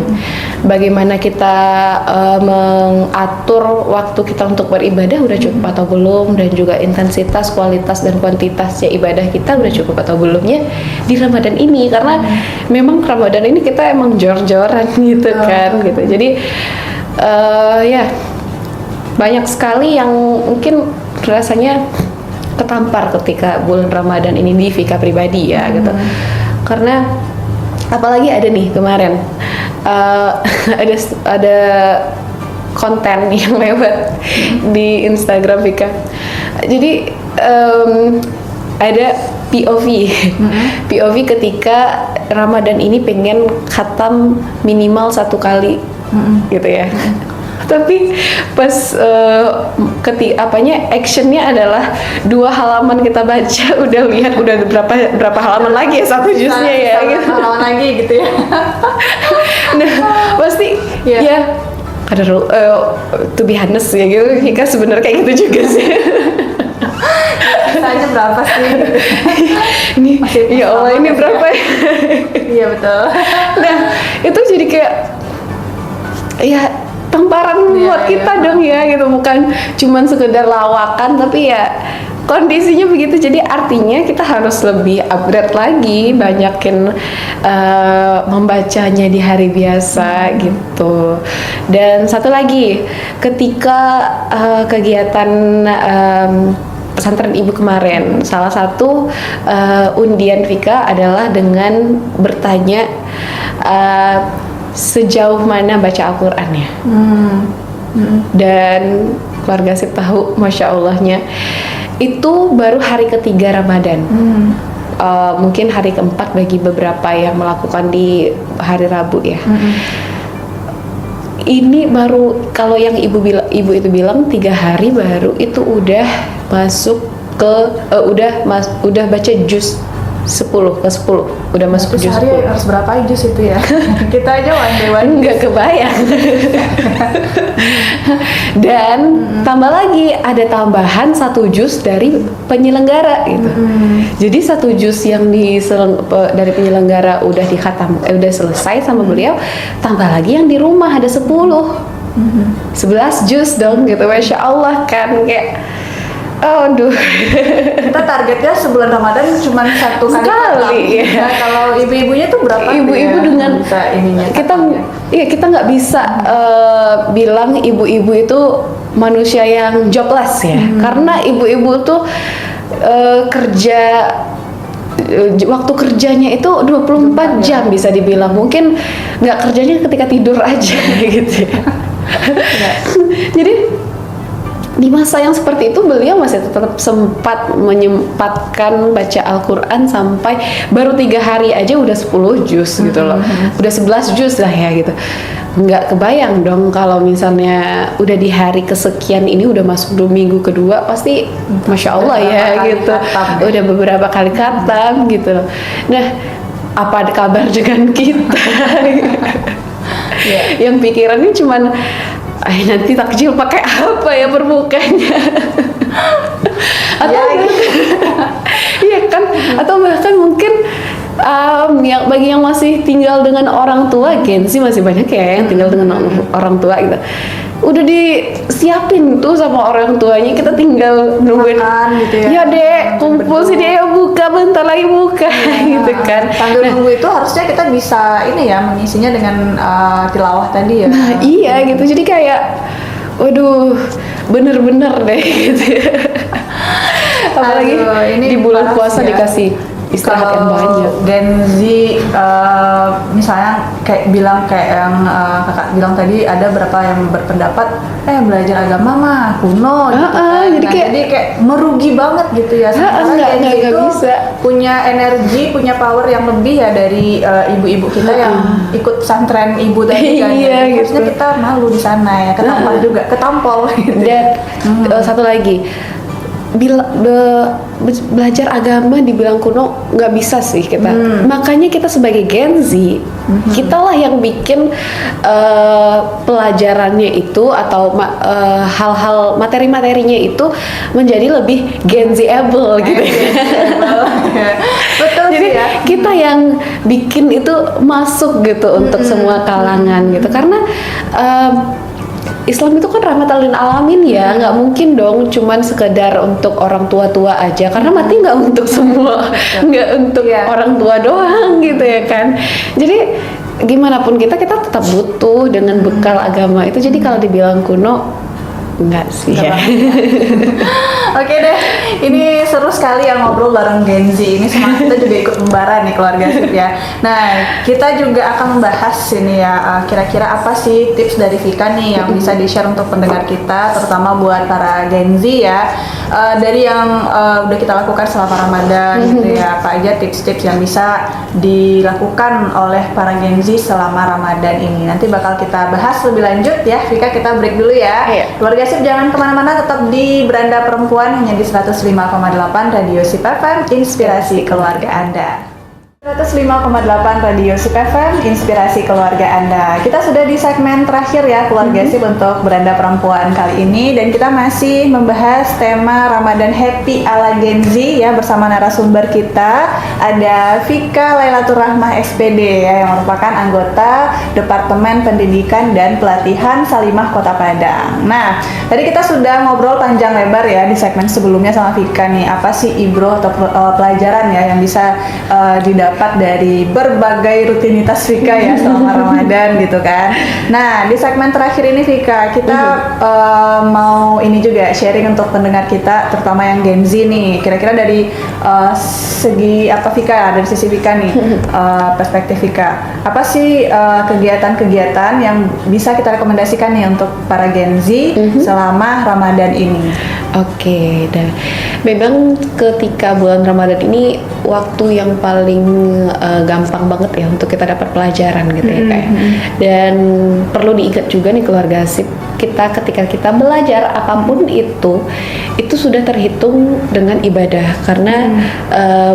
Bagaimana kita mengatur waktu kita untuk beribadah udah cukup atau belum, dan juga intensitas, kualitas dan kuantitasnya ibadah kita udah cukup atau belumnya di Ramadan ini. Karena memang Ramadan ini kita emang jor-joran gitu kan gitu. Jadi ya banyak sekali yang mungkin rasanya ketampar ketika bulan Ramadan ini di Vika pribadi ya gitu. Karena apalagi ada nih kemarin ada konten yang lewat di Instagram Vika. Jadi ada POV ketika Ramadan ini pengen khatam minimal 1 kali gitu ya. Tapi pas actionnya adalah 2 halaman kita baca udah lihat udah berapa halaman lagi ya satu jusnya ya gitu. Halaman lagi gitu ya. Nah pasti ya ada to be honest ya gitu, Hika sebenarnya kayak gitu juga sih. Misalnya berapa sih? Ini ya Allah ini berapa ya? Iya betul. Nah itu jadi kayak ya tamparan buat kita dong ya gitu, bukan cuman sekedar lawakan tapi ya kondisinya begitu. Jadi artinya kita harus lebih upgrade lagi, banyakin membacanya di hari biasa gitu. Dan satu lagi, ketika kegiatan pesantren ibu kemarin, salah satu undian Vika adalah dengan bertanya sejauh mana baca Al-Qur'annya. Dan keluarga sih tahu, Masya Allahnya itu baru hari ketiga Ramadan. Mungkin hari keempat bagi beberapa yang melakukan di hari Rabu ya. Ini baru, kalau yang ibu itu bilang 3 hari baru itu udah masuk ke udah baca juz 10 ke 10 udah masuk Terus juz sehari 10. harus berapa juz itu ya? Kita aja one day Nggak kebayang. Dan tambah lagi ada tambahan 1 juz dari penyelenggara gitu. Jadi 1 juz yang dari penyelenggara udah udah selesai sama beliau, tambah lagi yang di rumah ada 10. 11 juz dong gitu, Masya Allah kan, kayak aduh. Kita targetnya sebulan Ramadan cuma 1 kali Sekali, ya. Nah, kalau ibu-ibunya tuh berapa? Ibu-ibu tuh ya? dengan Bisa ininya kita nggak bisa bilang ibu-ibu itu manusia yang jobless ya, karena ibu-ibu tuh kerja waktu kerjanya itu 24 jam bisa dibilang, mungkin nggak kerjanya ketika tidur aja gitu ya. Jadi di masa yang seperti itu beliau masih tetap sempat menyempatkan baca Al-Quran sampai baru 3 hari aja udah 10 juz gitu loh, udah 11 juz lah ya gitu. Nggak kebayang dong kalau misalnya udah di hari kesekian ini udah masuk 2 minggu kedua, pasti Masya Allah ya gitu, udah beberapa kali khatam gitu loh. Nah, apa kabar dengan kita? Yang pikirannya cuman nanti takjil pakai apa ya berbukanya? Atau iya kan? Atau bahkan mungkin bagi yang masih tinggal dengan orang tua, Gen Z masih banyak ya yang tinggal dengan orang tua gitu. Udah disiapin tuh sama orang tuanya, kita tinggal nungguin gitu ya. Ya dek, kumpul sih dia buka, bentar lagi buka gitu kan. Sambil nunggu itu harusnya kita bisa ini ya, mengisinya dengan tilawah tadi ya. Nah iya gitu, jadi kayak waduh bener-bener deh gitu ya. Apalagi ini di bulan puasa ya. dikasih istirahat yang banyak. Gen Z misalnya kayak yang kakak bilang tadi, ada berapa yang berpendapat belajar agama mah kuno gitu kan. Jadi kayak merugi banget gitu ya. Sementara Gen Z itu bisa. punya energi, punya power yang lebih ya dari ibu-ibu kita yang ikut pesantren ibu tadi kan. Iya, gitu. Harusnya kita malu di sana ya, ketampol gitu. Dan satu lagi, belajar agama dibilang kuno nggak bisa sih kita. Makanya kita sebagai Gen Z, kitalah yang bikin pelajarannya itu atau hal-hal materi-materinya itu menjadi lebih Gen Z-able gitu. Betul. Jadi ya. kita yang bikin itu masuk gitu untuk semua kalangan gitu, karena Islam itu kan rahmatan lil alamin ya, nggak mungkin dong cuman sekedar untuk orang tua-tua aja, karena mati nggak untuk semua, nggak untuk orang tua doang gitu ya kan. Jadi gimana pun kita tetap butuh dengan bekal agama itu. Jadi kalau dibilang kuno, enggak sih ya. Oke deh, ini seru sekali ya ngobrol bareng Gen Z ini. Semangat kita juga ikut membara nih keluarga Sip ya. Nah, kita juga akan membahas ini ya, kira-kira apa sih tips dari Vika nih yang bisa di-share untuk pendengar kita, terutama buat para Gen Z ya. Dari yang udah kita lakukan selama Ramadan gitu ya, apa aja tips-tips yang bisa dilakukan oleh para Gen Z selama Ramadan ini. Nanti bakal kita bahas lebih lanjut ya. Vika, kita break dulu ya. Keluarga Sip jangan kemana-mana, tetap di Beranda Perempuan hanya di 105,8 Radio Sip FM, inspirasi keluarga Anda. 105,8 Radio Sip FM, inspirasi keluarga Anda. Kita sudah di segmen terakhir ya keluarga Sip untuk Beranda Perempuan kali ini, dan kita masih membahas tema Ramadan Happy ala Gen Z ya, bersama narasumber kita ada Vika Lailatul Rahmah SPD ya, yang merupakan anggota Departemen Pendidikan dan Pelatihan Salimah Kota Padang. Nah, tadi kita sudah ngobrol panjang lebar ya di segmen sebelumnya sama Vika nih, apa sih ibroh atau pelajaran ya yang bisa didapat dari berbagai rutinitas Vika ya selama Ramadan gitu kan. Nah, di segmen terakhir ini Vika, kita mau ini juga sharing untuk pendengar kita, terutama yang Gen Z nih. Kira-kira dari segi apa Vika, dari sisi Vika nih, perspektif Vika, apa sih kegiatan-kegiatan yang bisa kita rekomendasikan nih untuk para Gen Z selama Ramadan ini? Oke, dan memang ketika bulan Ramadan ini waktu yang paling gampang banget ya untuk kita dapat pelajaran gitu ya kayak. Dan perlu diingat juga nih keluarga Sip, kita ketika kita belajar apapun itu sudah terhitung dengan ibadah karena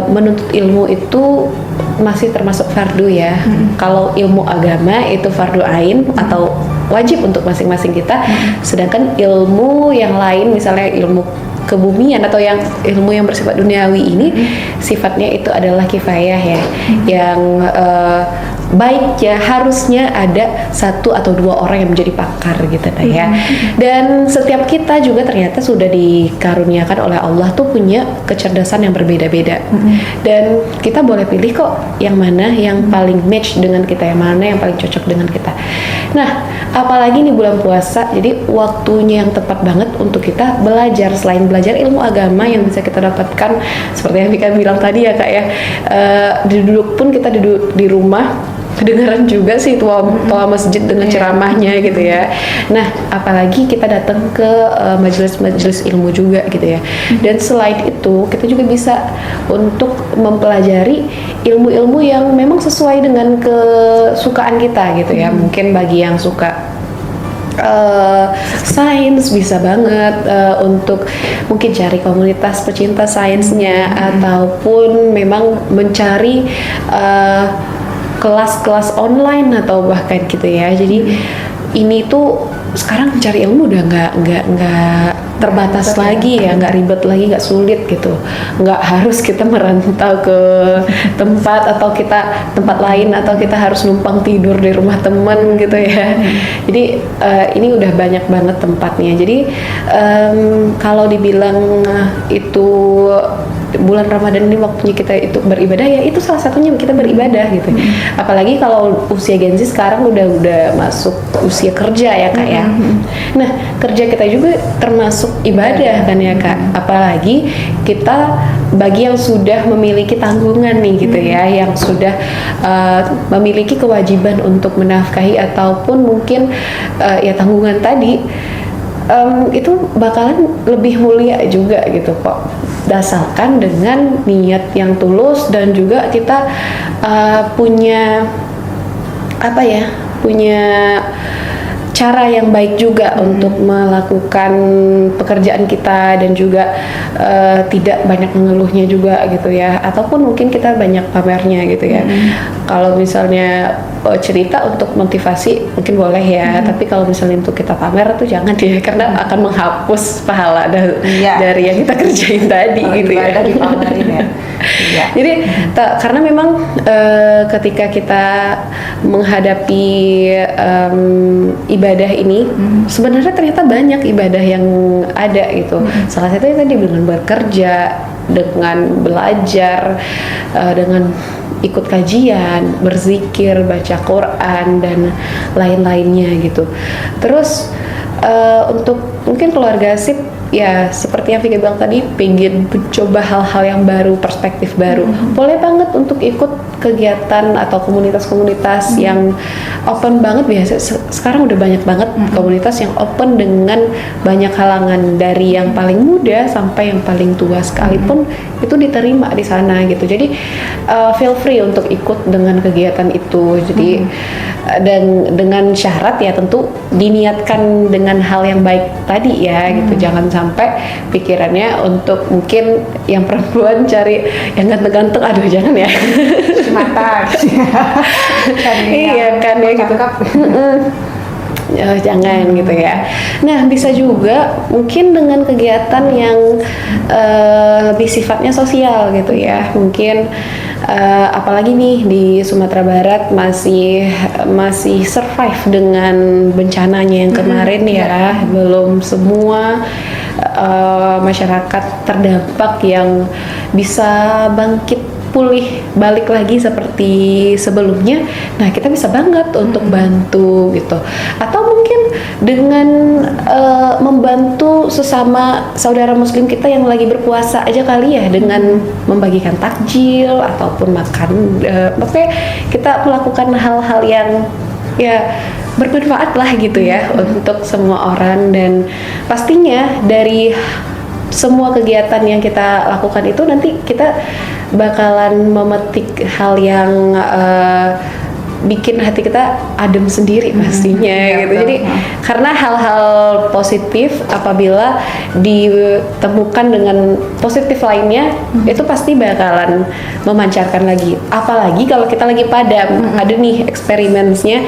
menuntut ilmu itu masih termasuk fardu ya. Kalau ilmu agama itu fardu ain atau wajib untuk masing-masing kita, sedangkan ilmu yang lain misalnya ilmu kebumian atau yang ilmu yang bersifat duniawi ini sifatnya itu adalah kifayah ya, yang baiknya harusnya ada 1 atau 2 orang yang menjadi pakar gitu ya. Dan setiap kita juga ternyata sudah dikaruniakan oleh Allah tuh punya kecerdasan yang berbeda-beda. Dan kita boleh pilih kok yang mana yang paling match dengan kita, yang mana yang paling cocok dengan kita. Nah, apalagi nih bulan puasa, jadi waktunya yang tepat banget untuk kita belajar. Selain belajar ilmu agama yang bisa kita dapatkan seperti yang Vika bilang tadi ya Kak ya, duduk pun kita duduk di rumah kedengaran juga sih tua masjid dengan ceramahnya gitu ya. Nah, apalagi kita datang ke majelis-majelis ilmu juga gitu ya. Dan selain itu, kita juga bisa untuk mempelajari ilmu-ilmu yang memang sesuai dengan kesukaan kita gitu ya. Mungkin bagi yang suka sains bisa banget untuk mungkin cari komunitas pecinta sainsnya ataupun memang mencari kelas-kelas online atau bahkan gitu ya. Jadi ini tuh sekarang mencari ilmu udah nggak terbatas lagi ya, nggak ribet lagi, nggak sulit gitu. Nggak harus kita merantau ke tempat atau kita tempat lain atau kita harus numpang tidur di rumah teman gitu ya. Jadi ini udah banyak banget tempatnya. Jadi kalau dibilang itu bulan Ramadan ini waktunya kita itu beribadah, ya itu salah satunya kita beribadah gitu. Apalagi kalau usia Gen Z sekarang udah masuk usia kerja ya Kak ya. Nah, kerja kita juga termasuk ibadah kan ya Kak. Apalagi kita bagi yang sudah memiliki tanggungan nih gitu ya, yang sudah memiliki kewajiban untuk menafkahi ataupun mungkin ya tanggungan tadi, itu bakalan lebih mulia juga gitu kok, dasarkan dengan niat yang tulus dan juga kita punya cara yang baik juga untuk melakukan pekerjaan kita dan juga tidak banyak mengeluhnya juga gitu ya, ataupun mungkin kita banyak pamernya gitu ya. Kalau misalnya cerita untuk motivasi mungkin boleh ya, tapi kalau misalnya untuk kita pamer tuh jangan ya, karena akan menghapus pahala dari yang kita kerjain tadi gitu ya. Dipamerin ya. Jadi karena memang ketika kita menghadapi ibadah ini, sebenarnya ternyata banyak ibadah yang ada gitu. Salah satunya tadi dengan bekerja, dengan belajar, dengan ikut kajian, berzikir, baca Quran dan lain-lainnya gitu. Terus untuk mungkin keluarga sip ya seperti yang Vika bilang tadi, pengen mencoba hal-hal yang baru, perspektif baru, boleh banget untuk ikut kegiatan atau komunitas-komunitas yang open banget. Biasa sekarang udah banyak banget komunitas yang open dengan banyak halangan, dari yang paling muda sampai yang paling tua sekalipun itu diterima di sana gitu. Jadi feel free untuk ikut dengan kegiatan itu. Jadi dan dengan syarat ya tentu diniatkan dengan hal yang baik tadi ya gitu. Jangan sampai pikirannya untuk mungkin yang perempuan cari yang ganteng-ganteng, aduh jangan ya. Mata iya kan ya gitu. Jangan gitu ya. Nah, bisa juga mungkin dengan kegiatan yang lebih sifatnya sosial gitu ya. Mungkin apalagi nih di Sumatera Barat masih survive dengan bencananya yang kemarin ya. Belum semua masyarakat terdampak yang bisa bangkit pulih balik lagi seperti sebelumnya. Nah, kita bisa banget untuk bantu gitu. Atau mungkin dengan membantu sesama saudara muslim kita yang lagi berpuasa aja kali ya, dengan membagikan takjil ataupun makan, maksudnya kita melakukan hal-hal yang ya bermanfaat lah gitu ya untuk semua orang. Dan pastinya dari semua kegiatan yang kita lakukan itu nanti kita bakalan memetik hal yang bikin hati kita adem sendiri pastinya iya, gitu. betul. Jadi karena hal-hal positif apabila ditemukan dengan positif lainnya itu pasti bakalan memancarkan lagi. Apalagi kalau kita lagi padam, ada nih eksperimennya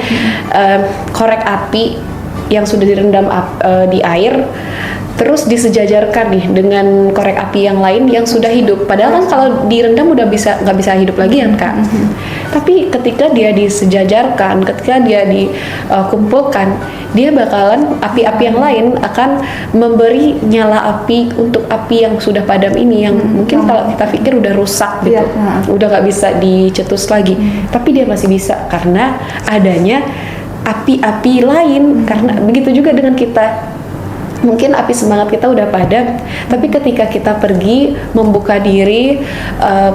korek api yang sudah direndam di air terus disejajarkan nih dengan korek api yang lain yang sudah hidup. Padahal kan kalau direndam udah nggak bisa hidup lagi kan Kak. Tapi ketika dia disejajarkan, ketika dia dikumpulkan, dia bakalan api-api yang lain akan memberi nyala api untuk api yang sudah padam ini yang mungkin kalau kita pikir udah rusak gitu, udah nggak bisa dicetus lagi. Tapi dia masih bisa karena adanya api-api lain. Karena begitu juga dengan kita. Mungkin api semangat kita udah padam, tapi ketika kita pergi membuka diri,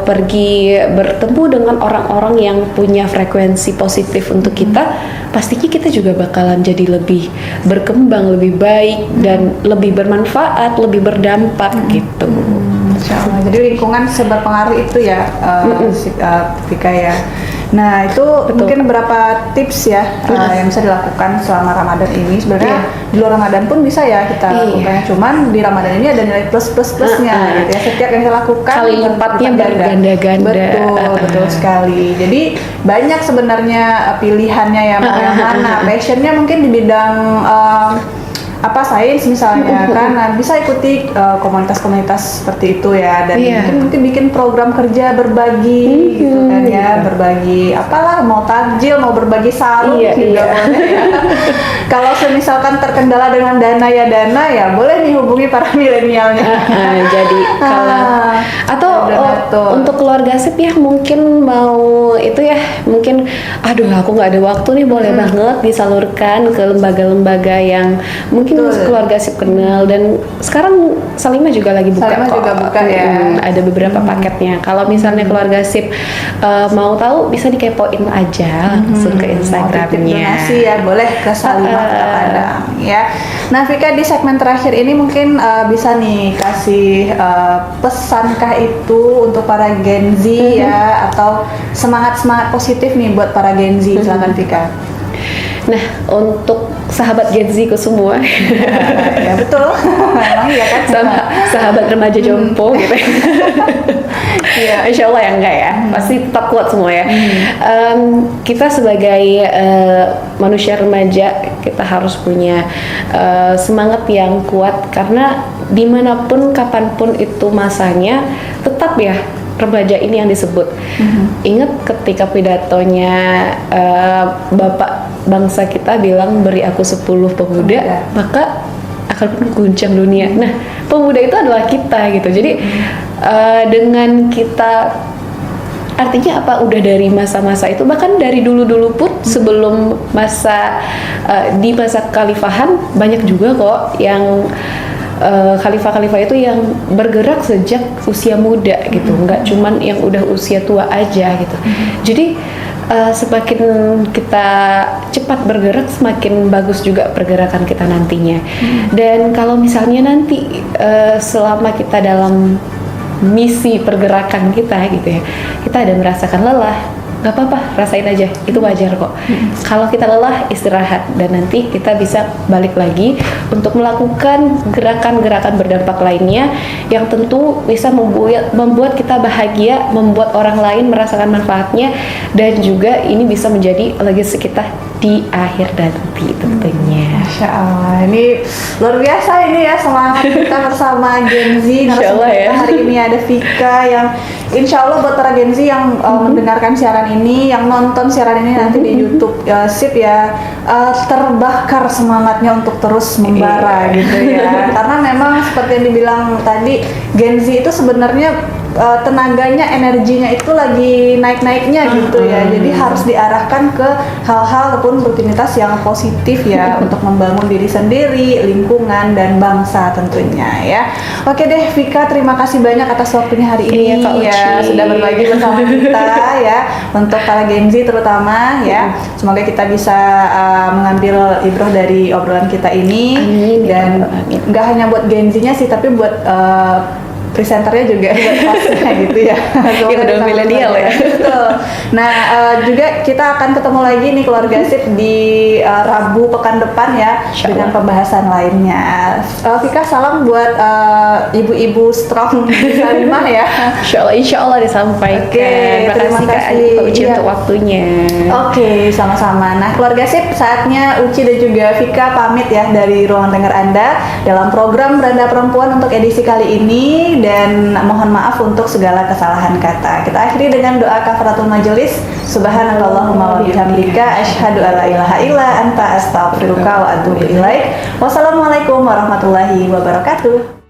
pergi bertemu dengan orang-orang yang punya frekuensi positif untuk kita, pastinya kita juga bakalan jadi lebih berkembang, lebih baik dan lebih bermanfaat, lebih berdampak gitu. Insya Allah. Jadi lingkungan seberpengaruh itu ya, Vika ya. Nah itu mungkin beberapa tips ya yang bisa dilakukan selama Ramadan ini. Sebenarnya di luar Ramadan pun bisa ya kita lakukan. Cuman di Ramadan ini ada nilai plus-plusnya gitu ya. Setiap yang kita lakukan kali lipatnya berganda-ganda. Betul sekali. Jadi banyak sebenarnya pilihannya ya, mau yang mana. Passionnya mungkin di bidang sains misalnya kan, nah, bisa ikuti komunitas-komunitas seperti itu ya, dan mungkin bikin program kerja berbagi gitu kan ya, berbagi apalah, mau takjil, mau berbagi sarung juga boleh ya. Kalau misalkan terkendala dengan dana ya boleh nih hubungi para milenialnya. Jadi kalau atau untuk keluarga sip ya mungkin mau itu ya, mungkin aduh aku nggak ada waktu nih, boleh banget disalurkan ke lembaga-lembaga yang mungkin keluarga sip kenal. Dan sekarang Salimah juga lagi buka Salimah juga buka ya. Ada beberapa paketnya. Kalau misalnya keluarga sip mau tahu bisa dikepoin aja langsung ke Instagramnya. Donasi ya boleh ke Salimah Kota Padang ya. Nah Vika, di segmen terakhir ini mungkin bisa nih kasih pesankah itu untuk para Gen Z ya, atau semangat positif nih buat para Gen Z. Silakan Vika. Nah, untuk sahabat Gen Z ku semua, ya betul, memang ya kan, sama sahabat remaja jompo gitu. Iya, Insya Allah ya enggak ya, pasti tetap kuat semua ya. Kita sebagai manusia remaja, kita harus punya semangat yang kuat, karena dimanapun, kapanpun itu masanya, tetap ya remaja ini yang disebut. Ingat ketika pidatonya Bapak bangsa kita bilang, beri aku 10 pemuda, maka akan mengguncang dunia. Nah, pemuda itu adalah kita gitu. Jadi dengan kita, artinya apa, udah dari masa-masa itu, bahkan dari dulu-dulu pun sebelum di masa kekhalifahan, banyak juga kok yang khalifah-khalifah itu yang bergerak sejak usia muda gitu, nggak cuman yang udah usia tua aja gitu. Jadi semakin kita cepat bergerak, semakin bagus juga pergerakan kita nantinya. Dan kalau misalnya nanti selama kita dalam misi pergerakan kita gitu ya, kita ada merasakan lelah, nggak apa-apa, rasain aja, itu wajar kok. Kalau kita lelah, istirahat, dan nanti kita bisa balik lagi untuk melakukan gerakan-gerakan berdampak lainnya yang tentu bisa membuat kita bahagia, membuat orang lain merasakan manfaatnya, dan juga ini bisa menjadi legacy kita di akhir nanti tentunya. Masya Allah, ini luar biasa ini ya, semangat kita bersama Gen Z. Insya Allah ya. Hari ini ada Vika yang insya Allah buat para Gen Z yang mendengarkan siaran ini, yang nonton siaran ini nanti di YouTube Sip ya, terbakar semangatnya untuk terus membara gitu ya. Karena memang seperti yang dibilang tadi, Gen Z itu sebenarnya tenaganya, energinya itu lagi naik-naiknya gitu ya. Jadi harus diarahkan ke hal-hal ataupun rutinitas yang positif ya, untuk membangun diri sendiri, lingkungan, dan bangsa tentunya ya. Oke deh Vika, terima kasih banyak atas waktunya hari ini ya, sudah berbagi bersama kita ya, untuk para Gen Z terutama ya. Semoga kita bisa mengambil ibroh dari obrolan kita ini. Amin, dan nggak hanya buat Gen Z-nya sih, tapi buat presenternya juga, buat hostnya gitu ya. Yang udah milenial ya. Betul. Nah, juga kita akan ketemu lagi nih keluarga sip di Rabu pekan depan ya Insya dengan Allah. pembahasan lainnya. Vika, salam buat ibu-ibu strong Salimah ya. Insya Allah disampaikan. Oke, terima Makasih Kak kasih. Uci Iya. untuk waktunya. Oke, sama-sama. Nah, keluarga sip, saatnya Uci dan juga Vika pamit ya dari ruang dengar Anda dalam program Beranda Perempuan untuk edisi kali ini, dan mohon maaf untuk segala kesalahan kata. Kita akhiri dengan doa kafaratul majelis. Subhanakallahumma wa bihamdika asyhadu alla ilaha illa anta astaghfiruka wa atubu ilaik. Wassalamualaikum warahmatullahi wabarakatuh.